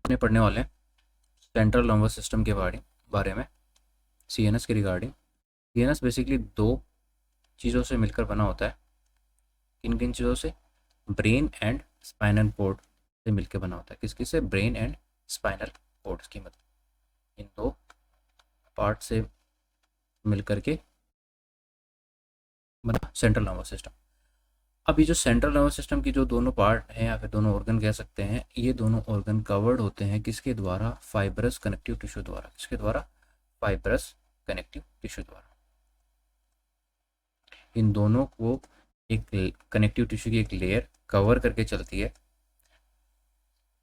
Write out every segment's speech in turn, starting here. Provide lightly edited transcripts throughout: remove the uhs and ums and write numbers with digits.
अपने पढ़ने वाले हैं सेंट्रल नर्वस सिस्टम के बारे में, सीएनएस के रिगार्डिंग। सीएनएस बेसिकली दो चीज़ों से मिलकर बना होता है। किन किन चीज़ों से? ब्रेन एंड स्पाइनल कोड से मिलकर बना होता है। किस किस से? ब्रेन एंड स्पाइनल कोड की मदद, इन दो पार्ट से मिलकर के बना सेंट्रल नर्वस सिस्टम। अब ये जो सेंट्रल नर्वस सिस्टम की जो दोनों पार्ट हैं या फिर दोनों ऑर्गन कह सकते हैं, ये दोनों ऑर्गन कवर्ड होते हैं किसके द्वारा? फाइब्रस कनेक्टिव टिश्यू द्वारा। किसके द्वारा? फाइब्रस कनेक्टिव टिश्यू द्वारा। इन दोनों को एक कनेक्टिव टिश्यू की एक लेयर कवर करके चलती है,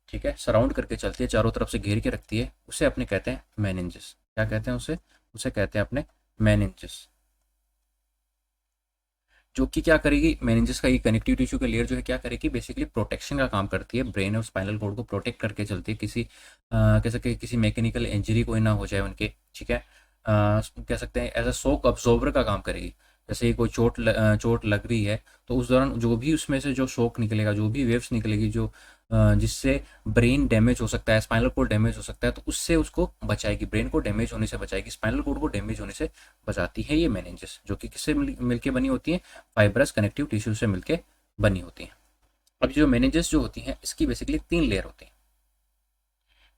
ठीक है, सराउंड करके चलती है, चारों तरफ से घेर के रखती है। उसे अपने कहते हैं मेनिंजेस। क्या कहते हैं उसे? उसे कहते हैं अपने मेनिंजेस। जो कि क्या करेगी? मेनिंजेस का ये कनेक्टिव टिश्यू का लेयर जो है क्या करेगी? बेसिकली प्रोटेक्शन का काम करती है। ब्रेन और स्पाइनल कोड को प्रोटेक्ट करके चलती है, किसी कह सकते हैं किसी मैकेनिकल इंजरी कोई ना हो जाए उनके, ठीक है। कह सकते हैं एज अ शॉक अब्जॉर्बर का काम करेगी। जैसे ही कोई चोट लग रही है तो उस दौरान जो भी उसमें से जो शॉक निकलेगा, जो भी वेव्स निकलेगी, जो जिससे ब्रेन डैमेज हो सकता है, स्पाइनल कोड डैमेज हो सकता है, तो उससे उसको बचाएगी, ब्रेन को डैमेज होने से बचाएगी, स्पाइनल कोड को डैमेज होने से बचाती है ये मेनिंजेस, जो कि किससे मिलके बनी होती है? फाइब्रस कनेक्टिव टिश्यू से मिलके बनी होती हैं। अब जो मेनिंजेस जो होती हैं इसकी बेसिकली 3 लेयर होती हैं।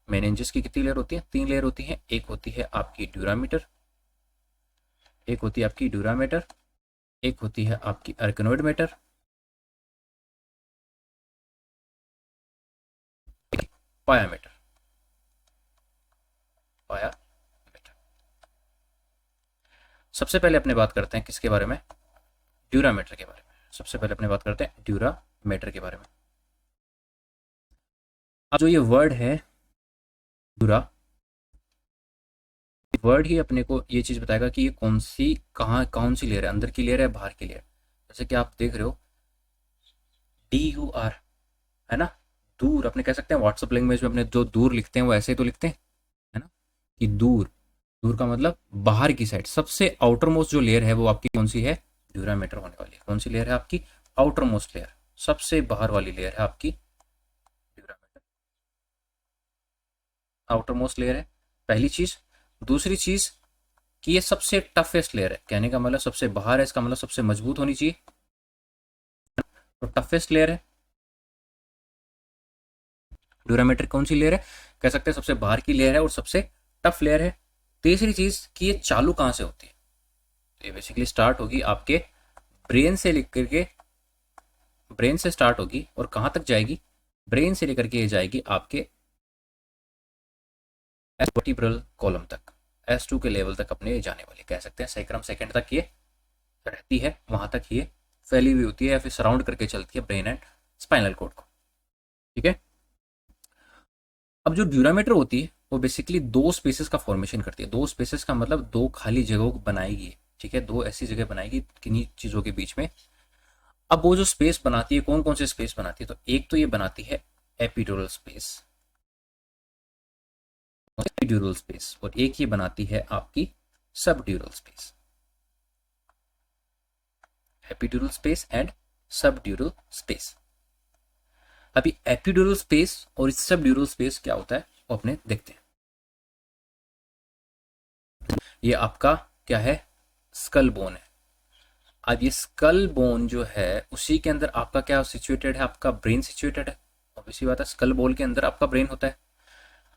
मेनिंजेस की कितनी लेयर होती हैं? 3 लेयर होती हैं। एक होती है आपकी ड्यूरामीटर, एक होती है आपकी ड्यूरामीटर, एक होती है आपकी अर्कनोइड मीटर, पायामीटर। पायामीटर। सबसे पहले अपने बात करते हैं किसके बारे में? ड्यूरामीटर के बारे में। सबसे पहले अपने बात करते हैं ड्यूरामीटर के बारे में। अब जो ये वर्ड है ड्यूरा, वर्ड ही अपने को ये चीज बताएगा कि ये कौन सी लेयर है, अंदर की लेयर है, बाहर की लेयर। जैसे कि आप देख रहे हो DUR, है ना, दूर। अपने कह सकते हैं व्हाट्सएप लैंग्वेज में अपने जो दूर लिखते हैं वो ऐसे ही तो लिखते हैं, है ना, कि दूर। दूर का मतलब बाहर की साइड। सबसे आउटर मोस्ट जो लेयर है वो आपकी कौन सी है? ड्यूरामीटर होने वाली है। कौन सी लेयर है आपकी? आउटर मोस्ट लेयर, सबसे बाहर वाली लेयर है आपकी ड्यूरामीटर। आउटर मोस्ट लेयर है पहली चीज। दूसरी चीज कि ये सबसे टफेस्ट लेयर है। कहने का मतलब सबसे बाहर है, इसका मतलब सबसे मजबूत होनी चाहिए, तो टफेस्ट लेयर है ड्यूरामीटर। कौन सी लेयर है? कह सकते हैं सबसे बाहर की लेयर है और सबसे टफ लेयर है। तीसरी चीज कि ये चालू कहां से होती है? तो ये बेसिकली स्टार्ट होगी आपके ब्रेन से लेकर के, ब्रेन से स्टार्ट होगी और कहां तक जाएगी? ब्रेन से लेकर के ये जाएगी आपके वर्टिब्रल कॉलम तक, S2 के लेवल तक अपने जाने वाली, कह सकते हैं सैकड़ों सेकंड तक ये रहती है, वहां तक ये फैली हुई होती है या फिर सराउंड करके चलती है ब्रेन एंड स्पाइनल कोड को, ठीक है। अब जो ड्यूरामीटर होती है वो बेसिकली दो स्पेसेस का फॉर्मेशन करती है। दो स्पेसेस का मतलब दो खाली जगहों को बनाएगी, ठीक है, दो ऐसी जगह बनाएगी किन्हीं चीजों के बीच में। अब वो जो स्पेस बनाती है, कौन कौन से स्पेस बनाती है? तो एक तो ये बनाती है एपिड्यूरल स्पेस, एपिड्यूरल स्पेस, और एक ये बनाती है आपकी subdural space. Epidural space and subdural space. अभी एपिड्यूरल स्पेस और सबड्यूरल स्पेस क्या होता है वो अपने देखते हैं। ये आपका क्या है? स्कल बोन है। अब ये स्कल बोन जो है उसी के अंदर आपका क्या सिचुएटेड है? आपका ब्रेन सिचुएटेड है। ऑब्वियसली बात है, स्कल बोन के अंदर आपका ब्रेन होता है।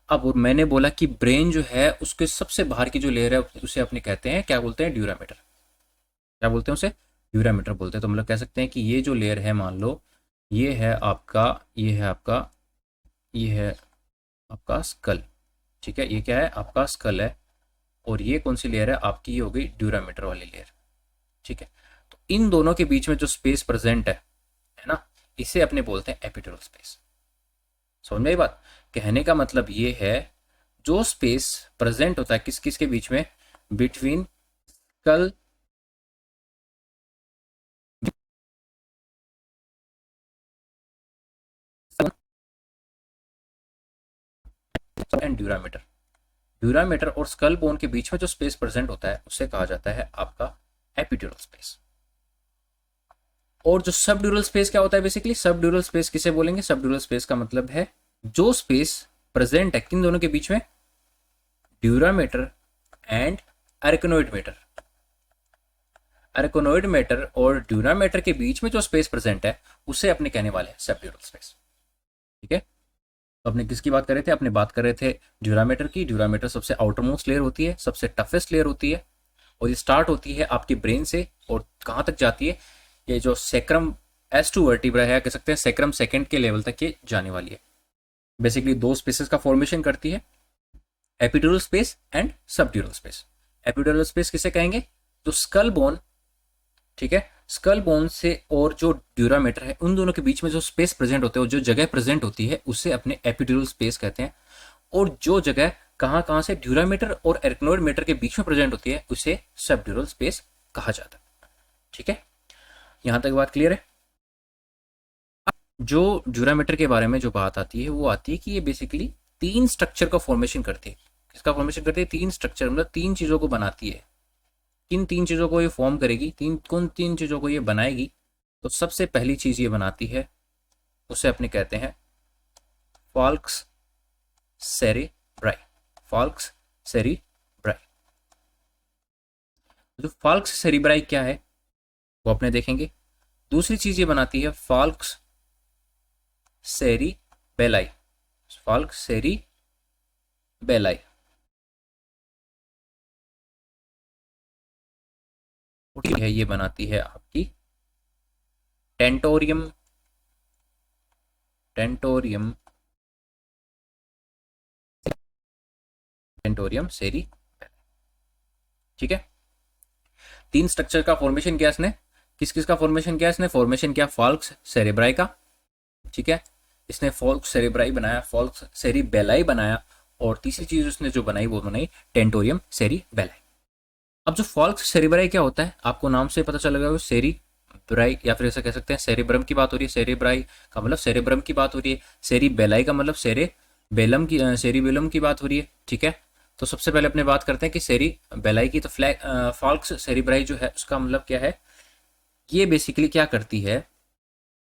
अब और मैंने बोला कि ब्रेन जो है उसके सबसे बाहर की जो लेयर है उसे अपने कहते हैं, क्या बोलते हैं? ड्यूरामीटर। क्या बोलते हैं उसे? ड्यूरामीटर बोलते हैं। तो मतलब कह सकते हैं कि ये जो लेयर है, मान लो ये है आपका, ये है आपका, ये है आपका स्कल, ठीक है, ये क्या है? आपका स्कल है। और ये कौन सी लेयर है आपकी? ये हो गई ड्यूरामीटर वाली लेयर, ठीक है। तो इन दोनों के बीच में जो स्पेस प्रेजेंट है ना, इसे अपने बोलते हैं एपिड्यूरल स्पेस। समझ में आई बात? कहने का मतलब ये है जो स्पेस प्रेजेंट होता है किस किस के बीच में? Between skull and dura mater. Dura mater और स्कल बोन के बीच में जो स्पेस प्रेजेंट होता है उसे कहा जाता है आपका एपिड्यूरल स्पेस। और जो सबड्यूरल स्पेस क्या होता है? बेसिकली सबड्यूरल स्पेस किसे बोलेंगे? सबड्यूरल स्पेस का मतलब है जो स्पेस प्रेजेंट है किन दोनों के बीच में, ड्यूरामीटर एंड अरेकनोइड मैटर। अरेकनोइड मैटर और ड्यूरामीटर के बीच में जो स्पेस प्रेजेंट है उसे अपने कहने वाले हैं सबड्यूरल स्पेस। ठीक है, तो अपने किसकी बात कर रहे थे, अपने बात कर रहे थे ड्यूरामीटर की। ड्यूरामीटर सबसे आउटरमोस्ट लेयर होती है, सबसे टफेस्ट लेयर होती है, और ये स्टार्ट होती है आपकी ब्रेन से और कहाँ तक जाती है, ये जो सेक्रम S2 वर्टिब्रा है, कह सकते हैं सेक्रम सेकंड के लेवल तक ये जाने वाली है। बेसिकली दो स्पेसेस का फॉर्मेशन करती है, epidural space and subdural space. Epidural space किसे कहेंगे, तो स्कल बोन, ठीक है, स्कल बोन से और जो ड्यूरामीटर है उन दोनों के बीच में जो स्पेस प्रेजेंट होते हैं, जो जगह प्रेजेंट होती है उसे अपने एपिड्यूरल स्पेस कहते हैं। और जो जगह कहाँ से ड्यूरामीटर और अरेकनोइड मैटर के बीच में प्रेजेंट होती है उसे सबड्यूरल स्पेस कहा जाता है। ठीक है, यहां तक बात क्लियर है। जो ड्यूरामीटर के बारे में जो बात आती है वो आती है कि ये बेसिकली 3 स्ट्रक्चर का फॉर्मेशन करती है। किसका फॉर्मेशन करती है, 3 स्ट्रक्चर, मतलब 3 चीजों को बनाती है। किन 3 चीजों को ये फॉर्म करेगी, कौन 3 चीजों को ये बनाएगी, तो सबसे पहली चीज ये बनाती है उसे अपने कहते हैं फॉल्क्स सेरेब्राई। Folks cerebri. जो फॉल्क्स सेरेब्राई क्या है वो अपने देखेंगे। दूसरी चीज ये बनाती है फॉल्क्स सेरिबेलाई। फॉल्क्स सेरिबेलाई है, ये बनाती है आपकी टेंटोरियम टेंटोरियम टेंटोरियम सेरिबेलाई। ठीक है, 3 स्ट्रक्चर का फॉर्मेशन किया इसने। किस किस का फॉर्मेशन किया इसने, फॉर्मेशन किया फॉल्क्स सेरेब्राई का। ठीक है, इसने फॉल्क्स सेरेब्राई बनाया, फॉल्क्स सेरिबेलाई बनाया, और तीसरी चीज उसने जो बनाई वो बनाई टेंटोरियम सेरिबेलाई। अब जो फॉल्क्स सेरेब्राई क्या होता है, आपको नाम से पता चल गया, सेरिब्राई या फिर ऐसा कह सकते हैं सेरेब्रम की बात हो रही है। सेरेब्राई का मतलब सेरेब्रम की बात हो रही है, सेरिबेलाई का मतलब सेरिबेलम की बात हो रही है। ठीक है, तो सबसे पहले अपने बात करते हैं कि सेरिबेलाई की। तो फॉल्क्स सेरेब्राई जो है उसका मतलब क्या है, ये बेसिकली क्या करती है,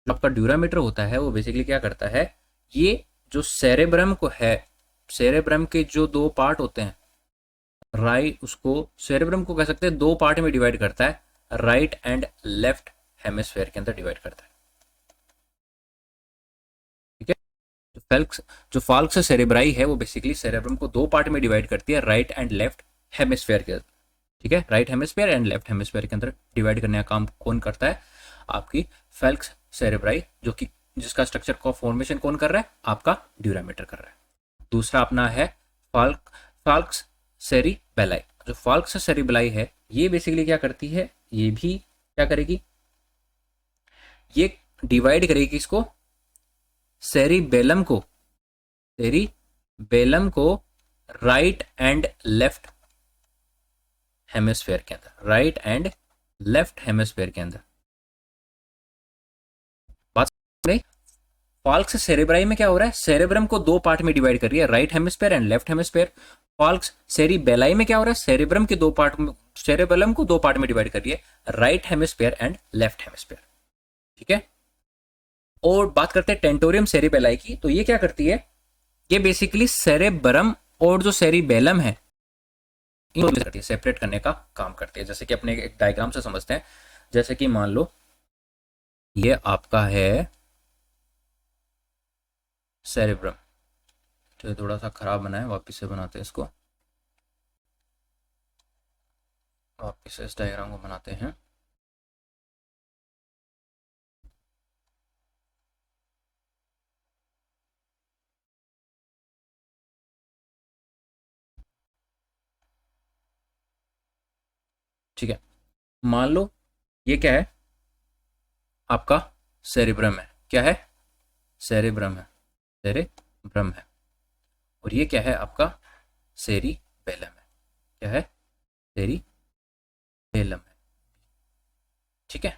आपका ड्यूरामीटर होता है वो बेसिकली क्या करता है, ये जो सेरेब्रम को है, सेरेब्रम के जो 2 पार्ट होते हैं, राइट, उसको सेरेब्रम को कह सकते हैं 2 पार्ट में डिवाइड करता है, राइट एंड लेफ्ट हेमिस्फेयर के अंदर डिवाइड करता है। ठीक है, जो फॉल्क्स सेरेब्राई है वो बेसिकली सेरेब्रम को 2 पार्ट में डिवाइड करती है, राइट एंड लेफ्ट हेमिस्फेयर के अंदर। ठीक है, right hemisphere and left hemisphere के अंदर डिवाइड करने का काम कौन करता है, आपकी फॉल्क्स सेरेब्राई, जो कि जिसका स्ट्रक्चर का फॉर्मेशन कौन कर रहा है, आपका ड्यूरामीटर कर रहा है। दूसरा अपना है फॉल्क्स सेरिबेलाई। जो फॉल्क्स सेरिबेलाई है ये बेसिकली क्या करती है, ये भी क्या करेगी, ये डिवाइड करेगी इसको, सेरिबेलम को राइट एंड लेफ्ट हेमिस्फेयर के अंदर, राइट एंड लेफ्ट हेमिस्फेयर के अंदर। बात नहीं, फॉल्क्स सेरेब्राई में क्या हो रहा है, सेरेब्रम को 2 पार्ट में डिवाइड कर रही है, right hemisphere and left hemisphere. Folks cerebelli में क्या हो रहा है, सेरेब्रम के 2 पार्ट में, सेरेबेलम को 2 पार्ट में डिवाइड कर रही है, right hemisphere and left hemisphere. ठीक है, और बात करते हैं टेंटोरियम सेरिबेलाई की, तो ये क्या करती है, ये बेसिकली सेरेब्रम और जो सेरिबेलम है इनको सेपरेट करने का काम करती है। जैसे कि अपने एक डायग्राम से समझते हैं, जैसे कि मान लो ये आपका है सेरेब्रम, तो थोड़ा सा खराब बना है, वापस से बनाते हैं इसको, वापस से इस डायग्राम को बनाते हैं। ठीक है, मान लो ये क्या है, आपका सेरेब्रम है, क्या है, सेरेब्रम है, सेरेब्रम है, और ये क्या है, आपका सेरिबेलम है, क्या है, सेरिबेलम है। ठीक है,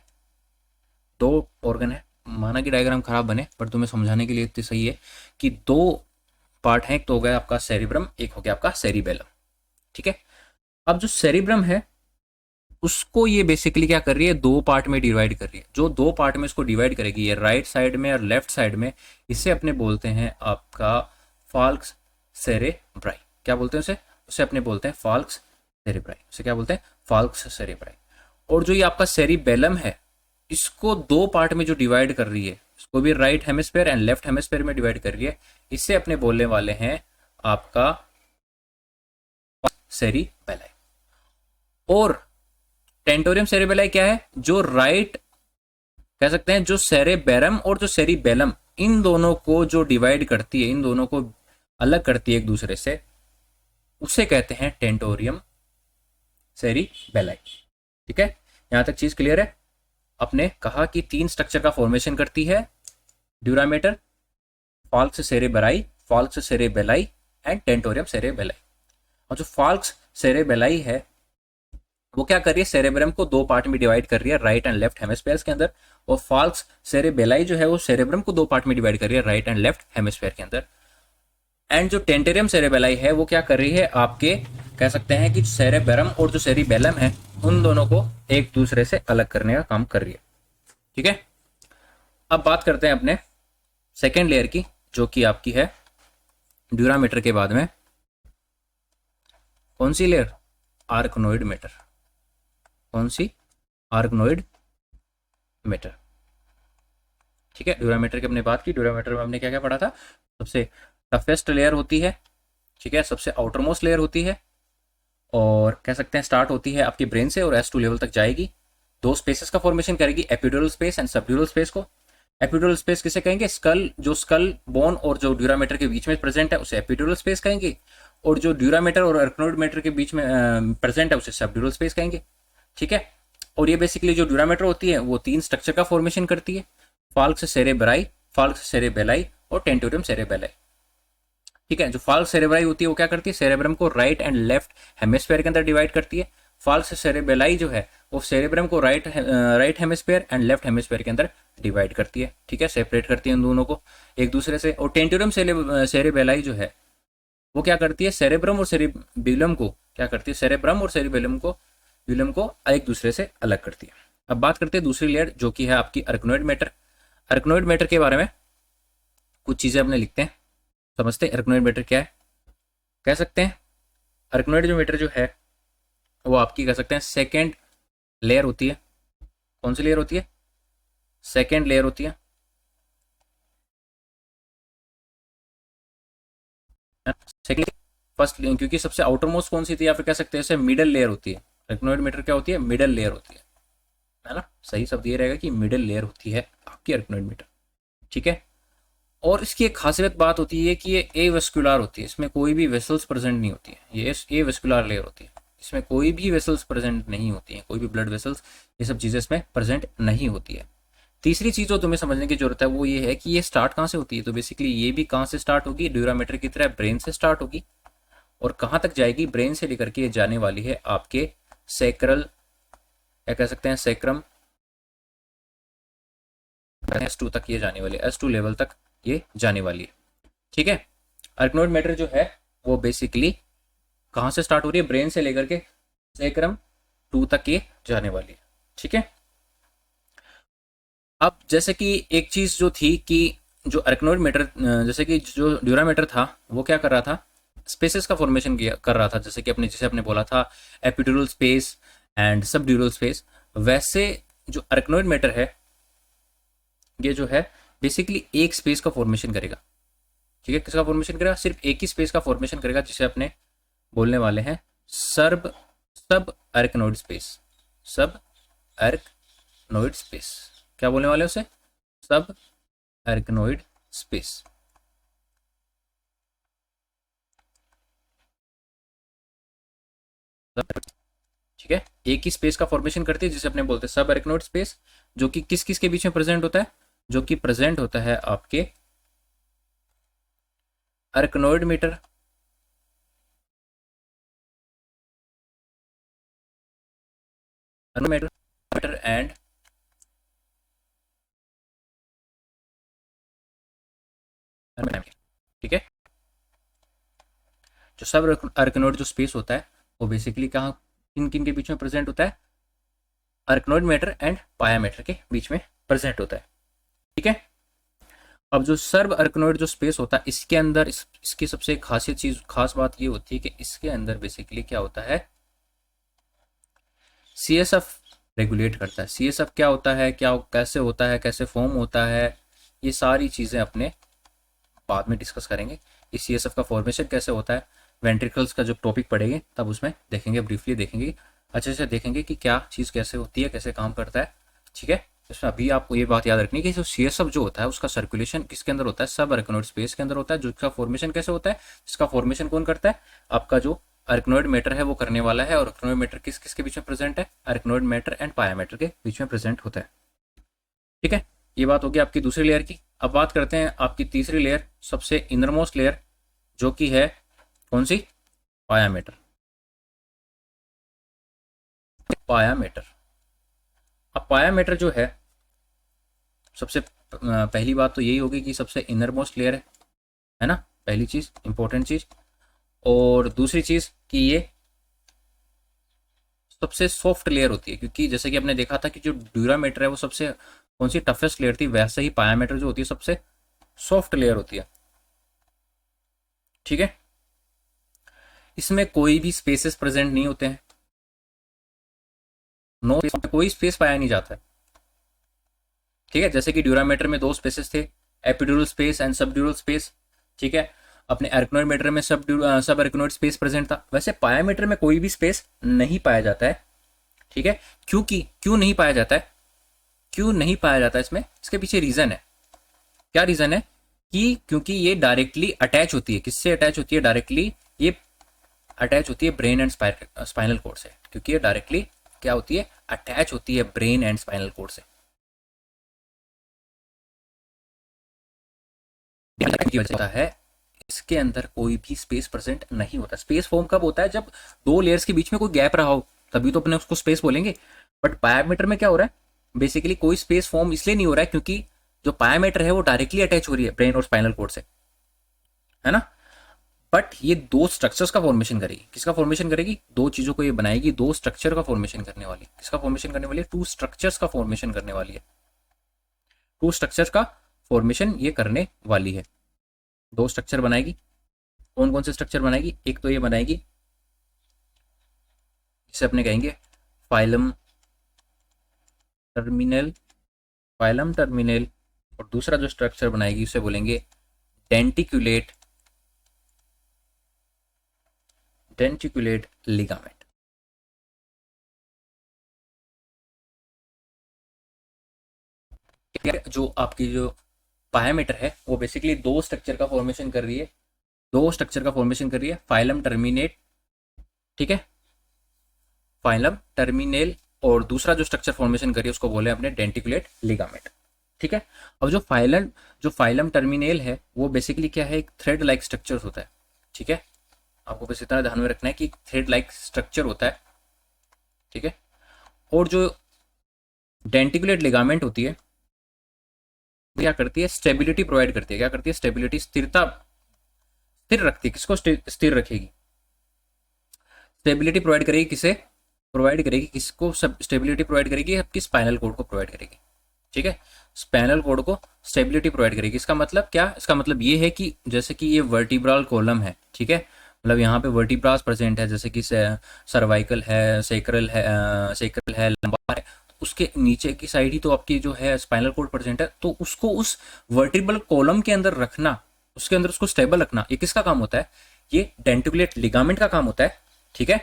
2 ऑर्गन है, माना कि डायग्राम खराब बने पर तुम्हें समझाने के लिए इतनी सही है कि 2 पार्ट हैं, एक तो हो गया आपका सेरिब्रम, एक हो गया आपका सेरिबेलम। ठीक है, अब जो सेरिब्रम है उसको ये बेसिकली क्या कर रही है, 2 पार्ट में डिवाइड कर रही है। जो 2 पार्ट में इसको डिवाइड करेगी, ये राइट साइड में और लेफ्ट साइड में, इसे अपने बोलते हैं आपका फाल्क्स सेरेब्राई। क्या बोलते हैं उसे? उसे अपने बोलते हैं फाल्क्स सेरेब्राई। उसे क्या बोलते हैं? फाल्क्स सेरेब्राई। और जो ये आपका सेरिबेलम है, इसको दो पार्ट में जो डिवाइड कर रही है, इसको भी right hemisphere and left hemisphere में डिवाइड कर रही है, इससे अपने बोलने वाले हैं आपका सेरिबेलाई। और टेंटोरियम सेरिबेलाई क्या है? जो राइट कह सकते हैं, जो सेरेबेरम और जो सेरिबेलम, इन दोनों को जो डिवाइड करती है, इन दोनों को अलग करती है एक दूसरे से, उसे कहते हैं टेंटोरियम सेरिबेलाई। ठीक है, यहां तक चीज क्लियर है? अपने कहा कि तीन स्ट्रक्चर का फॉर्मेशन करती है dura mater, falx cerebri, falx cerebelli and tentorium cerebelli. और जो फाल्क्स सेरेबेलाई है वो क्या कर रही है? सेरेब्रम को दो पार्ट में डिवाइड कर रही है राइट एंड लेफ्ट हेमिस्फेयर्स के अंदर। और फाल्क्स सेरेबेलाई जो है वो सेरेब्रम को दो पार्ट में डिवाइड कर रही है राइट एंड लेफ्ट हेमिस्फेयर के अंदर। एंड जो टेंटेरियम सेरेबेलाई है वो क्या कर रही है? आपके कह सकते हैं कि सेरेबेरम और जो सेरिबेलम है, उन दोनों को एक दूसरे से अलग करने का काम कर रही है। ठीक है, अब बात करते हैं अपने सेकेंड लेयर की, जो कि आपकी है ड्यूरामीटर के बाद में कौन सी लेयर? Arachnoid matter. कौन सी? Arachnoid matter. ठीक है, ड्यूरामीटर की हमने बात की। ड्यूरामीटर में हमने क्या क्या पढ़ा था? सबसे टफेस्ट लेयर होती है, ठीक है, सबसे आउटर मोस्ट लेयर होती है, और कह सकते हैं स्टार्ट होती है आपके ब्रेन से और S2 लेवल तक जाएगी। दो स्पेसेस का फॉर्मेशन करेगी, epidural space and subdural space को। एपिड्यूरल स्पेस किसे कहेंगे? स्कल, जो स्कल बोन और जो ड्यूरामीटर के बीच में प्रेजेंट है उसे एपिड्यूरल स्पेस कहेंगे, और जो ड्यूरामीटर और आर्कनोइड मेटर के बीच में प्रेजेंट है उसे सबड्यूरल स्पेस कहेंगे। ठीक है, और ये बेसिकली जो ड्यूरामीटर होती है वो तीन स्ट्रक्चर का फॉर्मेशन करती है, फाल्क्स सेरेब्राई, फाल्क्स सेरेबेलाई और टेंटोरियम सेरेबेलाई। ठीक है, जो फाल्क्स सेरेब्राई होती है वो क्या करती है? सेरेब्रम को राइट एंड लेफ्ट हेमिस्फेयर के अंदर डिवाइड करती है। फाल्क्स सेरेबेलाई जो है वो सेरेब्रम को right hemisphere and left hemisphere के अंदर डिवाइड करती है। ठीक है, सेपरेट करती है इन दोनों को एक दूसरे से। और टेंटोरियम सेरेबेलाई जो है वो क्या करती है? सेरेब्रम और सेरिबेलम को क्या करती है? सेरेब्रम और सेरिबेलम को एक दूसरे से अलग करती है। अब बात करते हैं दूसरी लेयर, जो कि है आपकी आर्कनोइड मेटर। आर्कनोइड मेटर के बारे में कुछ चीजें अपने लिखते हैं, समझते हैं आर्कनोइड मेटर क्या है। कह सकते हैं आर्कनोइड जो मेटर जो है वो आपकी कह सकते हैं सेकेंड लेयर होती है। कौन सी लेयर होती है? सेकेंड लेयर होती है। सेकेंड, फर्स्ट, क्योंकि सबसे आउटर मोस्ट कौन सी थी, या फिर कह सकते हैं मिडल लेयर होती है। आर्कनोइड मेटर क्या होती है? मिडल लेयर होती है ना? सही शब्द ये रहेगा कि मिडल लेयर होती है आपकी आर्कनोइड मेटर। ठीक है, और इसकी एक खासियत बात होती है कि ये ए वेस्कुलर होती है, इसमें कोई भी वेसल्स प्रेजेंट नहीं होती है। ये ए वेस्कुलर लेयर होती है, इसमें कोई भी वेसल्स प्रेजेंट नहीं होती है, कोई भी ब्लड वेसल्स, ये सब चीजें इसमें प्रेजेंट नहीं होती है। तीसरी चीज जो तुम्हें समझने की जरूरत है वो ये है कि ये स्टार्ट कहाँ से होती है। तो बेसिकली ये भी कहाँ से स्टार्ट होगी? ड्यूरामीटर की तरह ब्रेन से स्टार्ट होगी, और कहाँ तक जाएगी? ब्रेन से लेकर के ये जाने वाली है आपके सेक्रल, क्या कह सकते हैं, सेक्रम S2 तक ये जाने वाली है, S2 लेवल तक ये जाने वाली है। ठीक है, आर्कनोइड मेटर जो है वो बेसिकली कहाँ से स्टार्ट हो रही है? ब्रेन से लेकर के सेक्रम 2 तक ये जाने वाली है। ठीक है, अब जैसे कि एक चीज जो थी कि जो आर्कनोइड मेटर, जैसे कि जो ड्यूरामीटर था वो क्या कर रहा था? स्पेसेस का फॉर्मेशन कर रहा था, जैसे कि अपने जैसे आपने बोला था epidural space and subdural space, वैसे जो आर्कनोइड मेटर है ये जो है बेसिकली एक स्पेस का फॉर्मेशन करेगा। ठीक है, किसका फॉर्मेशन करेगा? सिर्फ एक ही स्पेस का फॉर्मेशन करेगा, जिसे अपने बोलने वाले हैं सब आर्कनोइड स्पेस। सब आर्कनोइड स्पेस, क्या बोलने वाले हैं उसे? सब आर्कनोइड स्पेस। ठीक है, एक ही स्पेस का फॉर्मेशन करती है जिसे अपने बोलते हैं सब आर्कनोइड स्पेस, जो कि किस किस के बीच में प्रेजेंट होता है? जो कि प्रेजेंट होता है आपके आर्कनोइड मीटर, मीटर एंड ठीक है, जो सब आर्कनोइड जो स्पेस होता है वो बेसिकली कहाँ, किन किन के बीच में प्रेजेंट होता है? आर्कनोइड मैटर एंड पाया मैटर के बीच में प्रेजेंट होता है। ठीक है, अब जो सर्व अर्कनोइड जो स्पेस होता है इसके अंदर इसकी सबसे खास बात ये होती है कि इसके अंदर बेसिकली क्या होता है, CSF रेगुलेट करता है। CSF क्या होता है, क्या कैसे होता है, कैसे फॉर्म होता है, ये सारी चीज़ें अपने बाद में डिस्कस करेंगे। इस CSF का फॉर्मेशन कैसे होता है, वेंट्रिकल्स का जो टॉपिक पढ़ेंगे तब उसमें देखेंगे, ब्रीफली देखेंगे, अच्छे से देखेंगे कि क्या चीज़ कैसे होती है, कैसे काम करता है। ठीक है, इसमें अभी आपको ये बात याद रखनी है कि जो CSF जो होता है उसका सर्कुलेशन किसके अंदर होता है, सब अर्कनोइड स्पेस के अंदर होता है। जिसका फॉर्मेशन कैसे होता है, जिसका फॉर्मेशन कौन करता है, आपका जो अर्कनोइड मैटर है वो करने वाला है। और अर्कनोइड मैटर किस किस के बीच में प्रेजेंट है, अर्कनोइड मैटर एंड पाया मैटर के बीच में प्रेजेंट होता है। ठीक है, ये बात होगी आपकी दूसरी लेयर की। अब बात करते हैं आपकी तीसरी लेयर, सबसे इनरमोस्ट लेयर, जो कि है कौन सी, पाया मैटर। पाया मैटर, अब पाया मैटर जो है, सबसे पहली बात तो यही होगी कि सबसे इनरमोस्ट लेयर है ना, पहली चीज, इंपॉर्टेंट चीज। और दूसरी चीज कि ये सबसे सॉफ्ट लेयर होती है, क्योंकि जैसे कि आपने देखा था कि जो ड्यूरामीटर है वो सबसे कौन सी टफेस्ट लेयर थी, वैसे ही पायामीटर जो होती है सबसे सॉफ्ट लेयर होती है। ठीक है, इसमें कोई भी स्पेसेस प्रेजेंट नहीं होते हैं, नो, कोई स्पेस पाया नहीं जाता है। ठीक है, जैसे कि ड्यूरामीटर में दो स्पेसेस थे, epidural space and subdural space. ठीक है, अपने अर्कनोइड मीटर में सब अर्कनोइड स्पेस प्रेजेंट था, वैसे पायामीटर में कोई भी स्पेस नहीं पाया जाता है। ठीक है, क्योंकि क्यों नहीं पाया जाता है, क्यों नहीं पाया जाता है इसमें, इसके पीछे रीजन है। क्या रीजन है कि क्योंकि ये डायरेक्टली अटैच होती है, किससे अटैच होती है, डायरेक्टली ये अटैच होती है ब्रेन एंड स्पाइनल कोड से, क्योंकि ये डायरेक्टली क्या होती है, अटैच होती है ब्रेन एंड स्पाइनल कोड से। की वजह है इसके अंदर कोई भी स्पेस प्रेजेंट नहीं होता। स्पेस फॉर्म कब होता है, जब दो लेयर्स के बीच में कोई गैप रहा हो, तभी तो अपने उसको स्पेस बोलेंगे। बट पायामीटर में क्या हो रहा है, बेसिकली कोई स्पेस फॉर्म इसलिए नहीं हो रहा है क्योंकि जो पायामीटर है वो डायरेक्टली अटैच हो रही है ब्रेन और स्पाइनल कोड से, है ना। बट ये दो स्ट्रक्चर्स का फॉर्मेशन करेगी, किसका फॉर्मेशन करेगी, दो चीजों को ये बनाएगी, दो स्ट्रक्चर का फॉर्मेशन करने वाली। किसका फॉर्मेशन करने वाली है, टू स्ट्रक्चर्स का फॉर्मेशन करने वाली है, टू स्ट्रक्चर्स का फॉर्मेशन ये करने वाली है। दो स्ट्रक्चर बनाएगी, कौन कौन से स्ट्रक्चर बनाएगी, एक तो ये बनाएगी जिसे अपने कहेंगे फाइलम टर्मिनल, फाइलम टर्मिनल। और दूसरा जो स्ट्रक्चर बनाएगी उसे बोलेंगे डेंटिकुलेट, डेंटिकुलेट लिगामेंट। जो आपकी जो पायामीटर है वो बेसिकली दो स्ट्रक्चर का फॉर्मेशन कर रही है, दो स्ट्रक्चर का फॉर्मेशन कर रही है, फाइलम टर्मिनेट, ठीक है, फाइलम टर्मिनेल। और दूसरा जो स्ट्रक्चर फॉर्मेशन कर रही है उसको बोले अपने डेंटिकुलेट लिगामेंट। ठीक है, अब जो फाइलम टर्मिनेल है वो बेसिकली क्या है, एक थ्रेड लाइक स्ट्रक्चर होता है। ठीक है, आपको बस इतना ध्यान में रखना है कि एक थ्रेड लाइक स्ट्रक्चर होता है। ठीक है, और जो डेंटिकुलेट लिगामेंट होती है क्या करती है, स्टेबिलिटी प्रोवाइड करती है। क्या करती है, स्टेबिलिटी, स्थिरता, स्थिर रखती है। किसको स्थिर रखेगी, स्टेबिलिटी प्रोवाइड करेगी, किसे प्रोवाइड करेगी, किसको सब स्टेबिलिटी प्रोवाइड करेगी, आपकी स्पाइनल कोड को प्रोवाइड करेगी। ठीक है, स्पाइनल कोड को स्टेबिलिटी प्रोवाइड करेगी। इसका मतलब क्या, इसका मतलब ये है कि जैसे कि ये वर्टिब्रल कॉलम है, ठीक है, मतलब यहाँ पे वर्टिब्रास प्रेजेंट है, जैसे कि सर्वाइकल है, सेक्रल है, लंबा है, उसके नीचे की साइड ही तो आपकी जो है स्पाइनल कोड प्रेजेंट है। तो उसको उस वर्टिब्रल कॉलम के अंदर रखना, उसके अंदर उसको स्टेबल रखना, ये किसका काम होता है, ये डेंटिकुलेट लिगामेंट का काम होता है। ठीक है,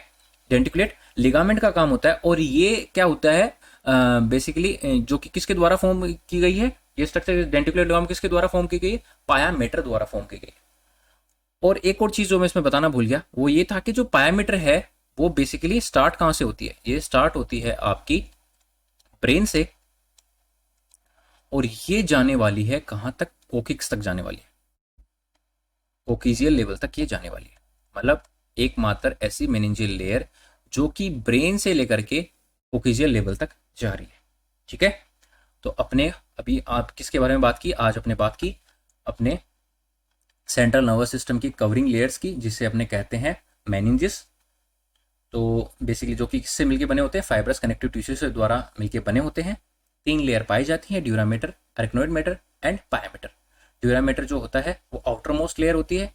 डेंटिकुलेट लिगामेंट का काम होता है। और ये क्या होता है बेसिकली जो कि किसके द्वारा फॉर्म की गई है, ये स्ट्रक्चर डेंटिकुलेट लिगामेंट किसके द्वारा फॉर्म की गई है, पायामीटर द्वारा फॉर्म की गई है। और एक और चीज जो मैं इसमें बताना भूल गया वो ये था कि जो पायामीटर है वो बेसिकली स्टार्ट कहां से होती है, ये स्टार्ट होती है आपकी ब्रेन से, और ये जाने वाली है कहां तक, कोकिक्स तक जाने वाली है, कोकिजियल लेवल तक ये जाने वाली है। मतलब एकमात्र ऐसी मेनिंजियल लेयर जो कि ब्रेन से लेकर के कोकिजियल लेवल तक जा रही है। ठीक है, तो अपने अभी आप किसके बारे में बात की, आज अपने बात की अपने सेंट्रल नर्वस सिस्टम की कवरिंग लेयर्स की, जिसे अपने कहते हैं मेनिंजेस। तो बेसिकली जो कि किससे मिलके बने होते हैं, फाइब्रस कनेक्टिव टिश्यू से द्वारा मिलके बने होते हैं। तीन लेयर पाई जाती हैं, dura mater, arachnoid mater and pia mater. Dura mater जो होता है वो आउटर मोस्ट लेयर होती है।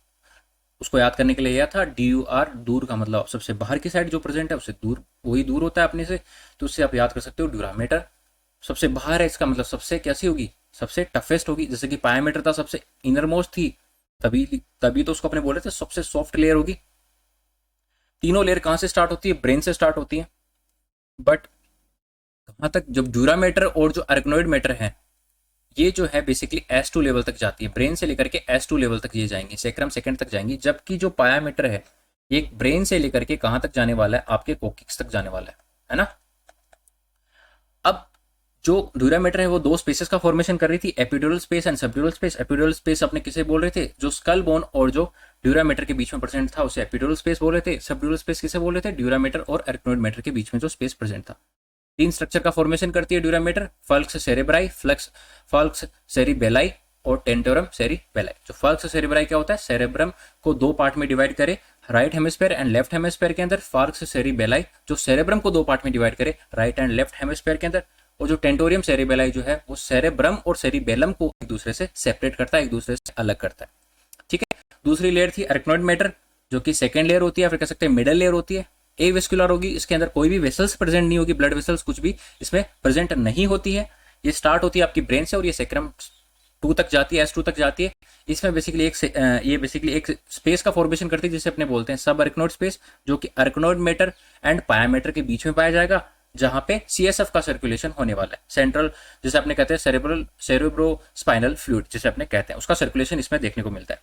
उसको याद करने के लिए यह था DUR, दूर का मतलब सबसे बाहर की साइड जो प्रेजेंट है उससे दूर, वही दूर होता है अपने से, तो उससे आप याद कर सकते हो ड्यूरामीटर सबसे बाहर है, इसका मतलब सबसे कैसी होगी, सबसे टफेस्ट होगी। जैसे कि पायामीटर था सबसे इनर मोस्ट थी, तभी तभी तो उसको अपने बोल रहे थे सबसे सॉफ्ट लेयर होगी। तीनों लेयर कहाँ से स्टार्ट होती है, ब्रेन से स्टार्ट होती है। बट कहाँ तक, जब ड्यूरामीटर और जो आर्कनोइड मैटर है ये जो है बेसिकली S2 लेवल तक जाती है, ब्रेन से लेकर के S2 लेवल तक ये जाएंगी, सेक्रम सेकंड तक जाएंगी। जबकि जो पायामीटर है ये ब्रेन से लेकर के कहाँ तक जाने वाला है, आपके कोकिक्स तक जाने वाला है ना। अब जो ड्यूरामीटर है वो दो स्पेसेस का फॉर्मेशन कर रही थी, epidural space and subdural space. Epidural space अपने किसे बोल रहे थे, जो स्कल बोन और जो ड्यूरामीटर के बीच में प्रेजेंट था उसे एपिड्यूरल स्पेस बोल रहे थे। सबड्यूरल स्पेस किसे बोल रहे थे, ड्यूरामीटर और आर्कनोइड मैटर के बीच में जो स्पेस प्रेजेंट था। तीन स्ट्रक्चर का फॉर्मेशन करती है ड्यूरामीटर, फल्क्स सेरेब्राई, फल्क्स सेरिबेलाई और टेंटोरम सेरिबेलाई। जो फल्क्स सेरेब्राई क्या होता है, सेरेब्रम को दो पार्ट में डिवाइड करे right hemisphere and left hemisphere के अंदर। फल्क्स सेरिबेलाई जो सेरेब्रम को दो पार्ट में डिवाइड करे राइट एंड लेफ्ट हेमिस्फेयर के अंदर। और जो टेंटोरियम सेरिबेलाई जो है वो सेरेब्रम और सेरिबेलम को एक दूसरे से सेपरेट करता है, एक दूसरे से अलग करता है। ठीक है, दूसरी लेयर थी आर्कनोइड मैटर जो कि सेकेंड लेयर होती है, फिर कह सकते हैं मिडल लेयर होती है। ए वेस्कुलर होगी, इसके अंदर कोई भी वेसल्स प्रेजेंट नहीं होगी, ब्लड वेसल्स कुछ भी इसमें प्रेजेंट नहीं होती है। ये स्टार्ट होती है आपकी ब्रेन से और ये सेक्रम 2 तक जाती है, S2 तक जाती है। इसमें बेसिकली एक स्पेस का फॉर्मेशन करती है जिसे अपने बोलते हैं सब आर्कनोइड स्पेस, जो कि आर्कनोइड मैटर एंड पायामीटर के बीच में पाया जाएगा, जहां पे CSF का सर्कुलेशन होने वाला है। सेंट्रल जिसे अपने कहते हैं सेरेब्रो स्पाइनल फ्लूइड जिसे अपने कहते हैं, उसका सर्कुलेशन इसमें देखने को मिलता है।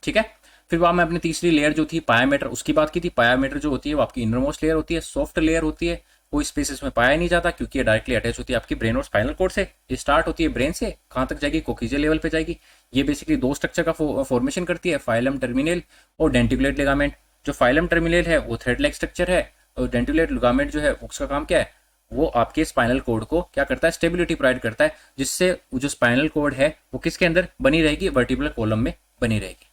ठीक है, फिर वहां में अपनी तीसरी लेयर जो थी पायामीटर उसकी बात की थी। पायामीटर जो होती है वो आपकी इनरमोस्ट लेयर होती है, सॉफ्ट लेयर होती है, कोई स्पेस इसमें पाया नहीं जाता क्योंकि ये डायरेक्टली अटैच होती है आपकी ब्रेन और स्पाइनल कॉर्ड से। ये स्टार्ट होती है ब्रेन से, कहाँ तक जाएगी, कोक्सीजियल लेवल पे जाएगी। ये बेसिकली दो स्ट्रक्चर का फॉर्मेशन करती है, फाइलम टर्मिनल और डेंटिकुलेट लिगामेंट। जो फाइलम टर्मिनल है वो थ्रेड लाइक स्ट्रक्चर है और डेंटिकुलेट लिगामेंट जो है उसका काम क्या है, वो आपके स्पाइनल कोड को क्या करता है, स्टेबिलिटी प्रोवाइड करता है, जिससे जो स्पाइनल कोड है वो किसके अंदर बनी रहेगी, वर्टिब्रल कॉलम में बनी रहेगी।